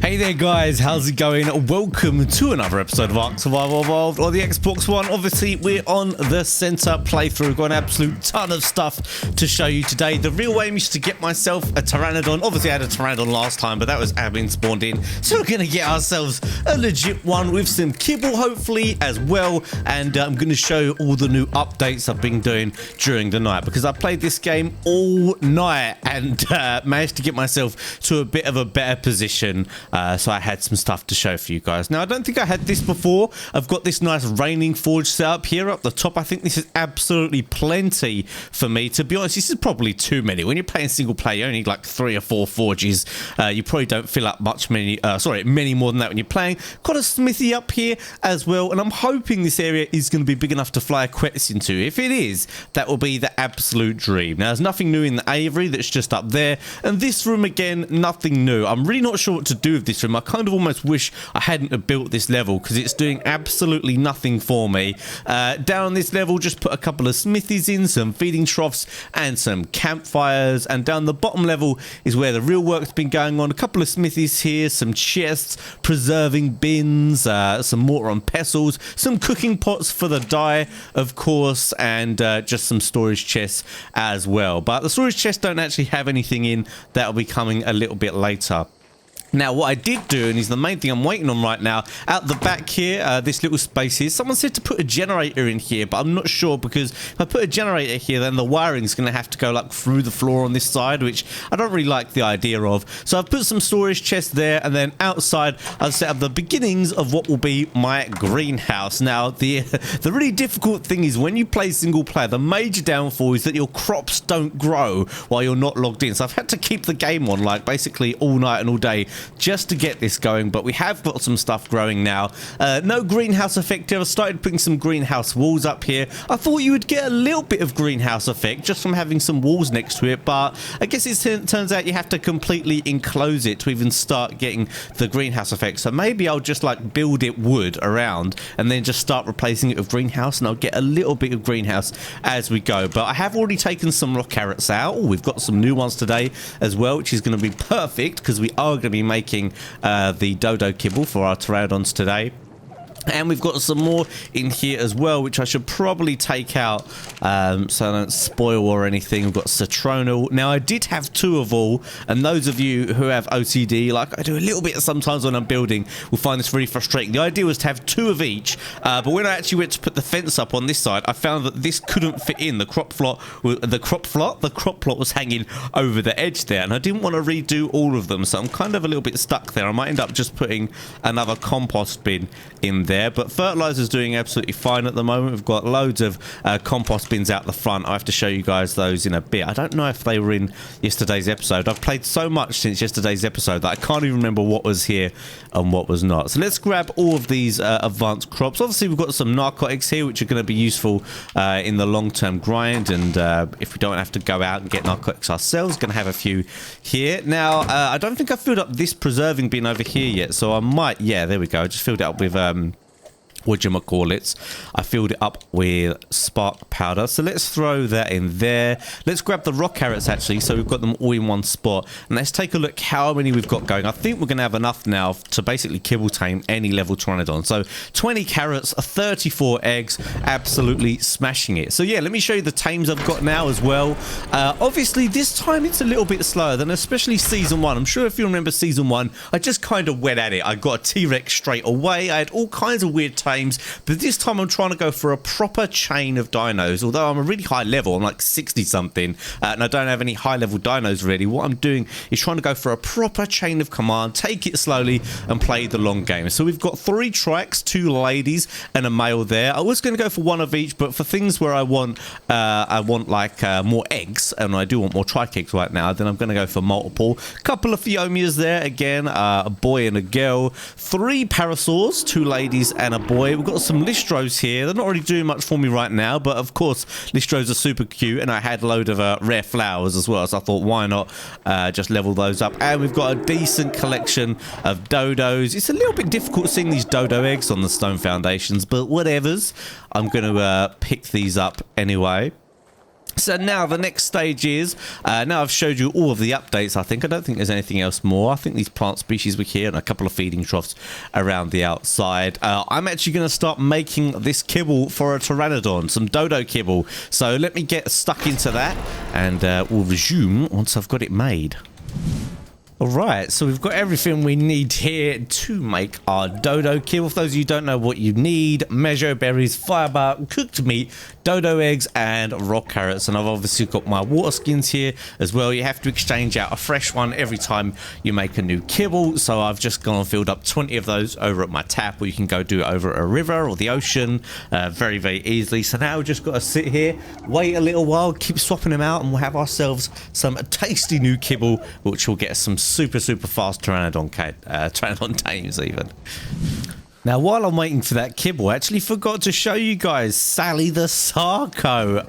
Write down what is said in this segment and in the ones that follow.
Hey there guys, how's it going? Welcome to another episode of Ark Survival Evolved or the Xbox One. Obviously, we're on the center playthrough. We've got an absolute ton of stuff to show you today. The real aim is to get myself a Pteranodon. Obviously, I had a Pteranodon last time, but that was admin spawned in. So we're going to get ourselves a legit one with some kibble, hopefully, as well. And I'm going to show you all the new updates I've been doing during the night, because I played this game all night and managed to get myself to a bit of a better position. So I had some stuff to show for you guys. Now, I don't think I had this before. I've got this nice raining forge set up here up the top. I think this is absolutely plenty for me. To be honest, this is probably too many. When you're playing single player, you only need like 3 or 4 forges. You probably don't fill up many more than that when you're playing. Got a smithy up here as well, and I'm hoping this area is going to be big enough to fly a quest into. If it is, that will be the absolute dream. Now, there's nothing new in the aviary. That's just up there. And this room, again, nothing new. I'm really not sure what to do with this room. I kind of almost wish I hadn't built this level, because it's doing absolutely nothing for me. Down this level, just put a couple of smithies in, some feeding troughs and some campfires. And down the bottom level is where the real work's been going on. A couple of smithies here, some chests, preserving bins, some mortar and pestles, some cooking pots for the dye, of course, and just some storage chests as well. But the storage chests don't actually have anything in. That'll be coming a little bit later. Now, what I did do, and is the main thing I'm waiting on right now, out the back here, this little space here, someone said to put a generator in here, but I'm not sure, because if I put a generator here, then the wiring is going to have to go like through the floor on this side, which I don't really like the idea of. So I've put some storage chests there, and then outside I've set up the beginnings of what will be my greenhouse. Now, the really difficult thing is when you play single player, the major downfall is that your crops don't grow while you're not logged in. So I've had to keep the game on like basically all night and all day just to get this going, but we have got some stuff growing now. No greenhouse effect here. I started putting some greenhouse walls up here. I thought you would get a little bit of greenhouse effect just from having some walls next to it, but I guess it turns out you have to completely enclose it to even start getting the greenhouse effect. So maybe I'll just like build it wood around and then just start replacing it with greenhouse, and I'll get a little bit of greenhouse as we go. But I have already taken some rock carrots out. We've got some new ones today as well, which is going to be perfect, because we are going to be making the dodo kibble for our pteranodons today. And we've got some more in here as well, which I should probably take out so I don't spoil or anything. We've got citronal. Now, I did have 2 of all, and those of you who have OCD, like I do a little bit sometimes when I'm building, will find this really frustrating. The idea was to have 2 of each, but when I actually went to put the fence up on this side, I found that this couldn't fit in. The crop plot was hanging over the edge there, and I didn't want to redo all of them, so I'm kind of a little bit stuck there. I might end up just putting another compost bin in there. But fertilizer's doing absolutely fine at the moment. We've got loads of compost bins out the front. I have to show you guys those in a bit. I don't know if they were in yesterday's episode. I've played so much since yesterday's episode that I can't even remember what was here and what was not. So let's grab all of these advanced crops. Obviously, we've got some narcotics here, which are going to be useful in the long-term grind, and if we don't have to go out and get narcotics ourselves, going to have a few here. Now, I don't think I filled up this preserving bin over here yet, so I might, yeah, there we go. I just filled it up with whatchamacallits. I filled it up with spark powder, so let's throw that in there. Let's grab the rock carrots actually, so we've got them all in one spot, and let's take a look how many we've got going. I think we're going to have enough now to basically kibble tame any level Pteranodon. So 20 carrots, 34 eggs, absolutely smashing it. So yeah, let me show you the tames I've got now as well. Obviously this time it's a little bit slower than especially season 1. I'm sure if you remember season 1, I just kind of went at it. I got a T-Rex straight away. I had all kinds of weird tames, but this time I'm trying to go for a proper chain of dinos. Although I'm a really high level, I'm like 60 something, and I don't have any high level dinos really. What I'm doing is trying to go for a proper chain of command, take it slowly and play the long game. So we've got 3 trikes, 2 ladies and a male there. I was going to go for 1 of each, but for things where I want like more eggs, and I do want more trike eggs right now, then I'm going to go for multiple. Couple of Phiomias there again, a boy and a girl. 3 parasaurs, 2 ladies and a boy. We've got some listros here. They're not really doing much for me right now, but of course listros are super cute, and I had a load of rare flowers as well, so I thought why not just level those up. And we've got a decent collection of dodos. It's a little bit difficult seeing these dodo eggs on the stone foundations, but whatevers. I'm going to pick these up anyway. So now the next stage is, now I've showed you all of the updates, I don't think there's anything else more. I think these plant species were here and a couple of feeding troughs around the outside. I'm actually going to start making this kibble for a Pteranodon, some dodo kibble. So let me get stuck into that and we'll resume once I've got it made. Alright, so we've got everything we need here to make our dodo kibble. For those of you who don't know what you need, measure berries, fiber, cooked meat, dodo eggs, and rock carrots. And I've obviously got my water skins here as well. You have to exchange out a fresh one every time you make a new kibble. So I've just gone and filled up 20 of those over at my tap, or you can go do it over at a river or the ocean very, very easily. So now we've just got to sit here, wait a little while, keep swapping them out, and we'll have ourselves some tasty new kibble, which will get us some super fast Pteranodon tames even. Now, while I'm waiting for that kibble, I actually forgot to show you guys Sally the Sarco.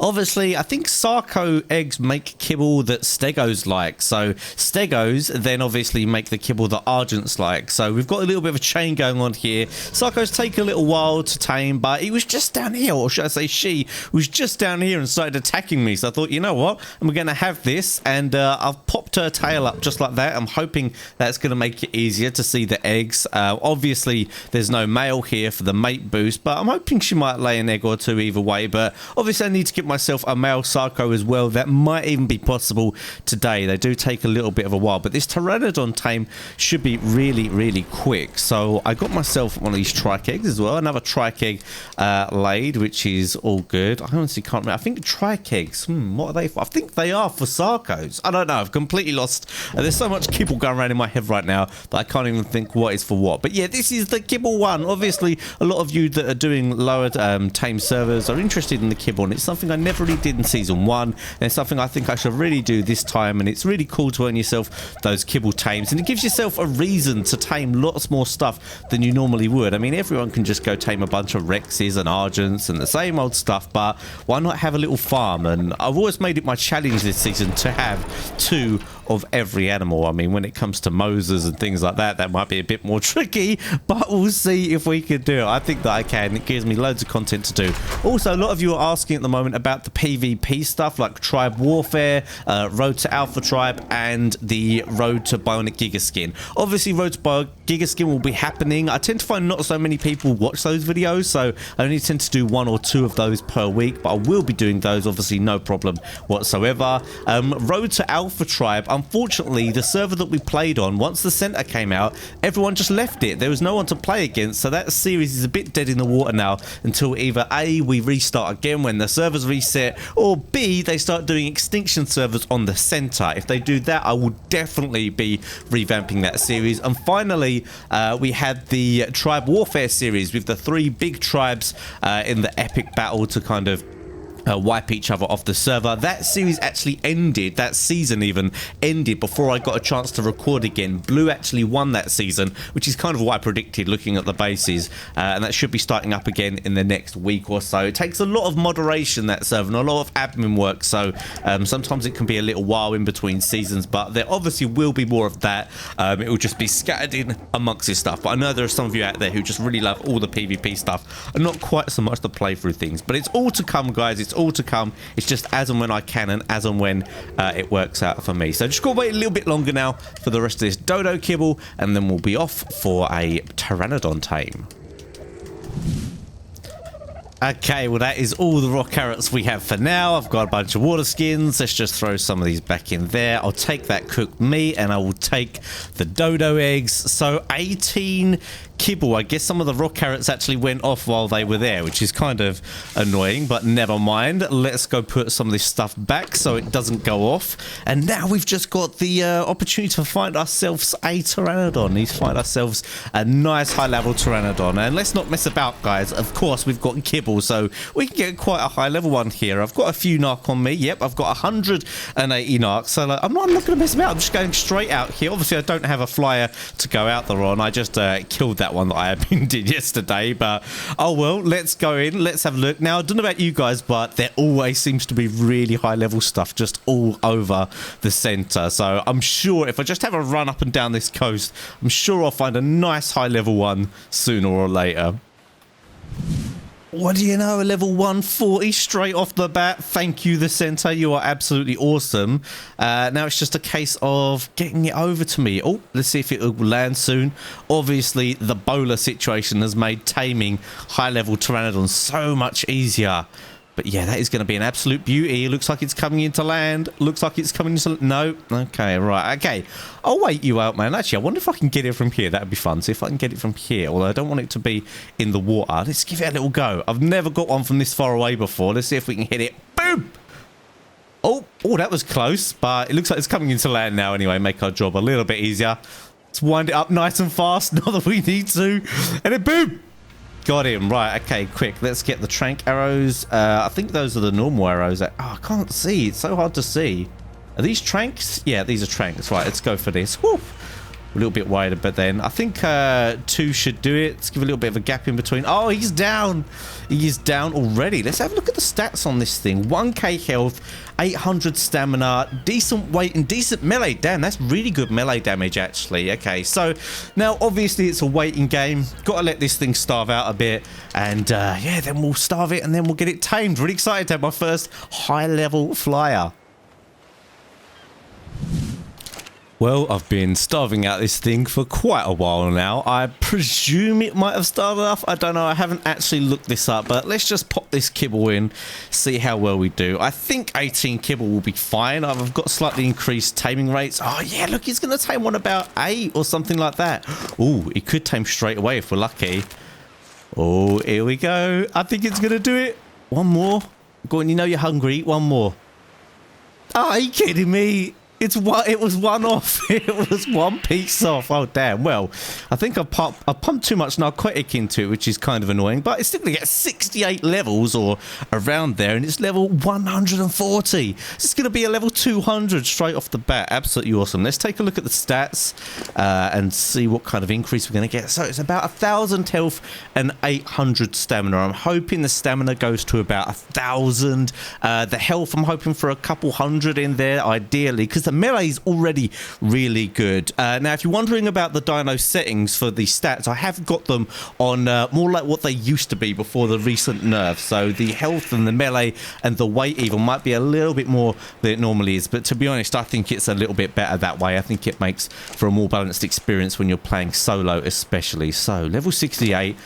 Obviously, I think Sarco eggs make kibble that Stegos like. So Stegos then obviously make the kibble that Argents like. So we've got a little bit of a chain going on here. Sarcos take a little while to tame, but he was just down here, or should I say she was just down here and started attacking me. So I thought, you know what? I'm going to have this, and I've popped her tail up just like that. I'm hoping that's going to make it easier to see the eggs. Obviously, there's no male here for the mate boost, but I'm hoping she might lay an egg or two either way. But obviously I need to get myself a male Sarco as well. That might even be possible today. They do take a little bit of a while, but this Pteranodon tame should be really quick. So I got myself one of these trike eggs as well, another trike egg laid, which is all good. I honestly can't remember. I think trike eggs, what are they for? I think they are for Sarcos. I don't know, I've completely lost. There's so much kibble going around in my head right now that I can't even think what is for what. But yeah, this is the kibble one. Obviously a lot of you that are doing lower tame servers are interested in the kibble, and it's something I never really did in season 1, and it's something I think I should really do this time. And it's really cool to earn yourself those kibble tames, and it gives yourself a reason to tame lots more stuff than you normally would. I mean, everyone can just go tame a bunch of Rexes and Argents and the same old stuff, but why not have a little farm? And I've always made it my challenge this season to have 2 of every animal. I mean, when it comes to Moses and things like that, that might be a bit more tricky, but we'll see if we can do it. I think that I can. It gives me loads of content to do. Also, a lot of you are asking at the moment about the PvP stuff like Tribe Warfare, Road to Alpha Tribe, and the Road to Bionic Gigaskin. Obviously, Road to Bionic Gigaskin will be happening. I tend to find not so many people watch those videos, so I only tend to do 1 or 2 of those per week, but I will be doing those, obviously, no problem whatsoever. Road to Alpha Tribe, unfortunately, the server that we played on, once the center came out, everyone just left it. There was no one to play against, so that series is a bit dead in the water now until either A, we restart again when the servers reset, or B, they start doing extinction servers on the center. If they do that, I will definitely be revamping that series. And finally, we had the Tribe Warfare series with the 3 big tribes in the epic battle to kind of wipe each other off the server. That series actually ended, that season even ended before I got a chance to record again. Blue actually won that season, which is kind of what I predicted looking at the bases, and that should be starting up again in the next week or so. It takes a lot of moderation, that server, and a lot of admin work, so sometimes it can be a little while in between seasons, but there obviously will be more of that. It will just be scattered in amongst this stuff, but I know there are some of you out there who just really love all the PvP stuff and not quite so much the playthrough things, but it's all to come, guys. It's all to come. It's just as and when I can, and as and when it works out for me. So just gotta wait a little bit longer now for the rest of this dodo kibble, and then we'll be off for a Pteranodon tame. Okay, well that is all the rock carrots we have for now. I've got a bunch of water skins. Let's just throw some of these back in there. I'll take that cooked meat, and I will take the dodo eggs. So 18 kibble. I guess some of the rock carrots actually went off while they were there, which is kind of annoying, but never mind. Let's go put some of this stuff back so it doesn't go off. And now we've just got the opportunity to find ourselves a Pteranodon. Need to find ourselves a nice high-level Pteranodon. And let's not mess about, guys. Of course, we've got kibble, so we can get quite a high-level one here. I've got a few narc on me. Yep, I've got 180 narcs. So like, I'm not going to mess about. I'm just going straight out here. Obviously, I don't have a flyer to go out there on. I just killed that one that I did yesterday, but oh well, let's go in, let's have a look. Now, I don't know about you guys, but there always seems to be really high level stuff just all over the center, so I'm sure if I just have a run up and down this coast, I'm sure I'll find a nice high level one sooner or later. what do you know? A level 140 straight off the bat. Thank you, the center. You are absolutely awesome. Now it's just a case of getting it over to me. Oh, let's see if it will land soon. Obviously, the bowler situation has made taming high-level Pteranodon so much easier. But yeah, that is going to be an absolute beauty. Looks like it's coming into land. Looks like it's coming into... No. Okay, right. Okay. I'll wait you out, man. Actually, I wonder if I can get it from here. That would be fun. See if I can get it from here. Although I don't want it to be in the water. Let's give it a little go. I've never got one from this far away before. Let's see if we can hit it. Boom! Oh, that was close. But it looks like it's coming into land now anyway. Make our job a little bit easier. Let's wind it up nice and fast. Not that we need to. And then boom! Got him. Right, okay, quick. Let's get the trank arrows. I think those are the normal arrows. Oh, I can't see. It's so hard to see. Are these tranks? Yeah, these are tranks. Right, let's go for this. Woo! A little bit wider, but then I think 2 should do it. Let's give a little bit of a gap in between. Oh, he's down. He is down already. Let's have a look at the stats on this thing. 1k health, 800 stamina, decent weight, and decent melee. Damn, that's really good melee damage, actually. Okay, so now obviously it's a waiting game. Got to let this thing starve out a bit. And yeah, then we'll starve it and then we'll get it tamed. Really excited to have my first high-level flyer. Well, I've been starving out this thing for quite a while now. I presume it might have started off. I don't know. I haven't actually looked this up, but let's just pop this kibble in, see how well we do. I think 18 kibble will be fine. I've got slightly increased taming rates. Oh, yeah, look, he's going to tame one about 8 or something like that. Oh, he could tame straight away if we're lucky. Oh, here we go. I think it's going to do it. One more. Go on, you know you're hungry. Eat one more. Oh, are you kidding me? It was one off. It was one piece off. Oh, damn. Well, I think I pumped too much narcotic into it, which is kind of annoying. But it's still going to get 68 levels or around there, and it's level 140. It's going to be a level 200 straight off the bat. Absolutely awesome. Let's take a look at the stats and see what kind of increase we're going to get. So it's about 1,000 health and 800 stamina. I'm hoping the stamina goes to about 1,000. The health, I'm hoping for a couple hundred in there, ideally, because the melee is already really good. Now, if you're wondering about the dino settings for the stats, I have got them on more like what they used to be before the recent nerfs. So the health and the melee and the weight even might be a little bit more than it normally is. But to be honest, I think it's a little bit better that way. I think it makes for a more balanced experience when you're playing solo especially. So level 68.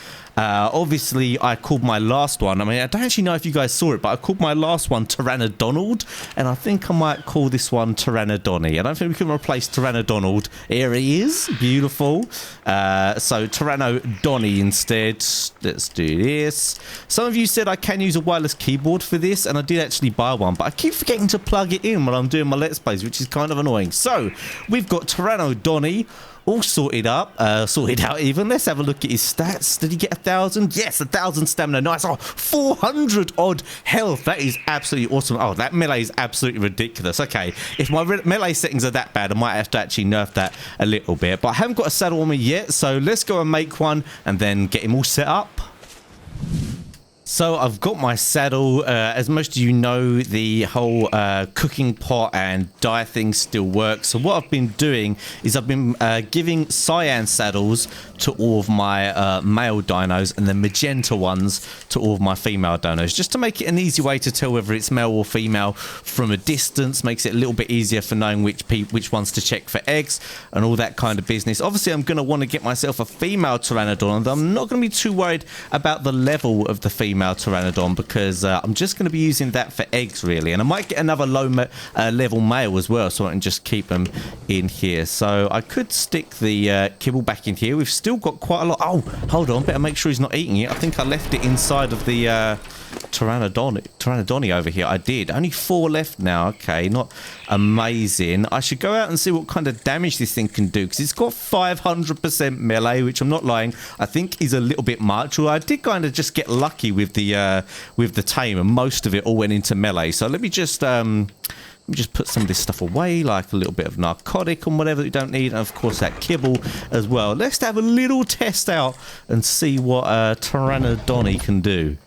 Obviously, I called my last one. I mean, I don't actually know if you guys saw it, but I called my last one Pteranodon, and I think I might call this one Pteranodon. I don't think we can replace Pteranodon. Here he is. Beautiful. So Pteranodon instead. Let's do this. Some of you said I can use a wireless keyboard for this, and I did actually buy one, but I keep forgetting to plug it in when I'm doing my Let's Plays, which is kind of annoying. So, we've got Pteranodon all sorted out even. Let's have a look at his stats. Did he get 1,000? Yes, 1,000 stamina. Nice. Oh, 400 odd health. That is absolutely awesome. Oh, that melee is absolutely ridiculous. Okay, if my melee settings are that bad, I might have to actually nerf that a little bit. But I haven't got a saddle on me yet, so let's go and make one and then get him all set up. So I've got my saddle. As most of you know, the whole cooking pot and dye thing still works. So what I've been doing is I've been giving cyan saddles to all of my male dinos and the magenta ones to all of my female dinos, just to make it an easy way to tell whether it's male or female from a distance. Makes it a little bit easier for knowing which ones to check for eggs and all that kind of business. Obviously, I'm going to want to get myself a female Pteranodon, and I'm not going to be too worried about the level of the female Pteranodon because I'm just going to be using that for eggs, really. And I might get another low level male as well, so I can just keep them in here. So I could stick the kibble back in here. We've still got quite a lot. Oh, hold on, better make sure he's not eating it. I think I left it inside of the Pteranodon over here. I did. Only 4 left now. Okay, not amazing. I should go out and see what kind of damage this thing can do, because it's got 500% melee, which I'm not lying, I think is a little bit much. Well, I did kind of just get lucky with the tame, and most of it all went into melee. So let me just put some of this stuff away, like a little bit of narcotic and whatever that you don't need, and of course that kibble as well. Let's have a little test out and see what Pteranodon can do.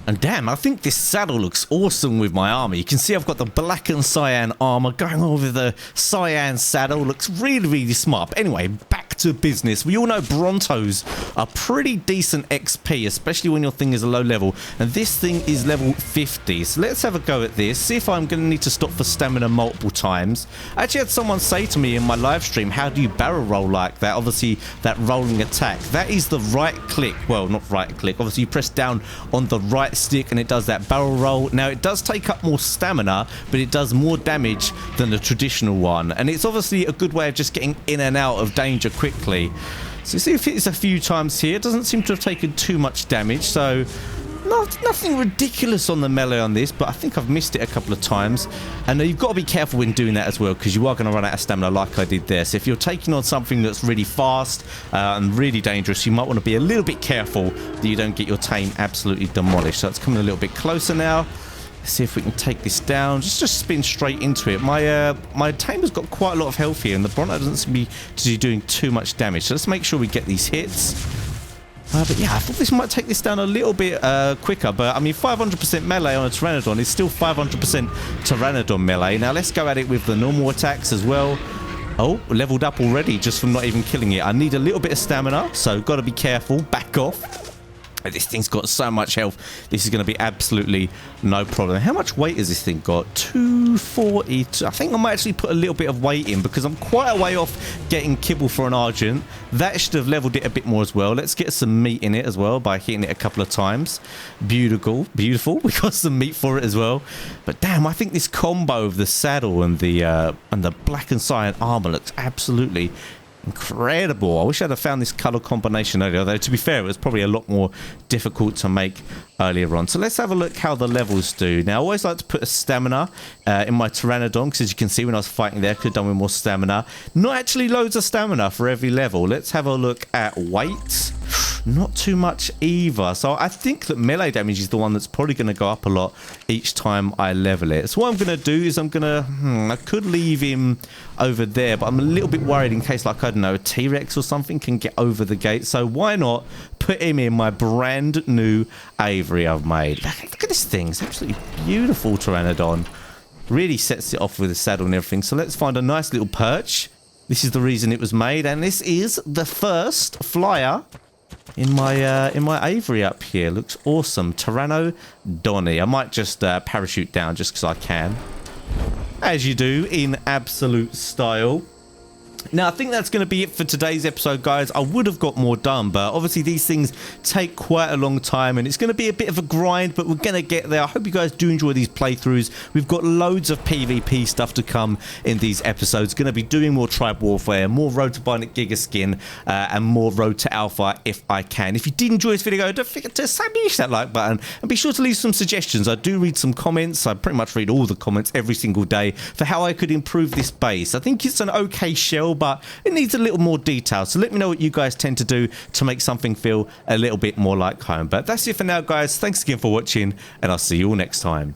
And damn, I think this saddle looks awesome with my armor. You can see I've got the black and cyan armor going on with the cyan saddle. Looks really, really smart. But anyway, back to business. We all know Brontos are pretty decent XP, especially when your thing is a low level, and this thing is level 50. So let's have a go at this, see if I'm going to need to stop for stamina multiple times. I actually had someone say to me in my live stream, how do you barrel roll like that? Obviously, that rolling attack. That is the right click. Well, not right click. Obviously, you press down on the right stick and it does that barrel roll. Now, it does take up more stamina, but it does more damage than the traditional one. And it's obviously a good way of just getting in and out of danger quickly. So you see if it's a few times here. It doesn't seem to have taken too much damage. So nothing ridiculous on the melee on this, but I think I've missed it a couple of times. And you've got to be careful when doing that as well, because you are going to run out of stamina like I did there. So if you're taking on something that's really fast and really dangerous, you might want to be a little bit careful that you don't get your tame absolutely demolished. So it's coming a little bit closer now. Let's see if we can take this down. Just spin straight into it. My tamer's got quite a lot of health here, and the Bronto doesn't seem to be doing too much damage. So let's make sure we get these hits. But yeah, I thought this might take this down a little bit quicker. But I mean, 500% melee on a Pteranodon is still 500% Pteranodon melee. Now let's go at it with the normal attacks as well. Oh, leveled up already just from not even killing it. I need a little bit of stamina, so got to be careful. Back off. This thing's got so much health. This is going to be absolutely no problem. How much weight has this thing got? 240. I think I might actually put a little bit of weight in because I'm quite a way off getting Kibble for an Argent. That should have leveled it a bit more as well. Let's get some meat in it as well by hitting it a couple of times. Beautiful. Beautiful. We got some meat for it as well. But damn, I think this combo of the saddle and the black and cyan armor looks absolutely incredible. I wish I'd have found this color combination earlier, though to be fair it was probably a lot more difficult to make earlier on. So let's have a look how the levels do. Now I always like to put a stamina in my Pteranodon, because as you can see when I was fighting there I could have done with more stamina. Not actually loads of stamina for every level. Let's have a look at weight. Not too much either. So I think that melee damage is the one that's probably going to go up a lot each time I level it. So what I'm going to do is I'm going to I could leave him over there, but I'm a little bit worried in case, like, I don't know, a T-Rex or something can get over the gate. So why not put him in my brand new aviary I've made. Look at this thing. It's absolutely beautiful, Pteranodon. Really sets it off with the saddle and everything. So let's find a nice little perch. This is the reason it was made, and this is the first flyer in my aviary up here. Looks awesome. Pteranodon. I might just parachute down just because I can, as you do in absolute style. Now, I think that's going to be it for today's episode, guys. I would have got more done, but obviously these things take quite a long time, and it's going to be a bit of a grind, but we're going to get there. I hope you guys do enjoy these playthroughs. We've got loads of PvP stuff to come in these episodes. Going to be doing more Tribe Warfare, more Road to Bionic Giga Skin, and more Road to Alpha if I can. If you did enjoy this video, don't forget to smash that like button, and be sure to leave some suggestions. I do read some comments. I pretty much read all the comments every single day for how I could improve this base. I think it's an okay shell, but it needs a little more detail. So let me know what you guys tend to do to make something feel a little bit more like home. But that's it for now, guys. Thanks again for watching, and I'll see you all next time.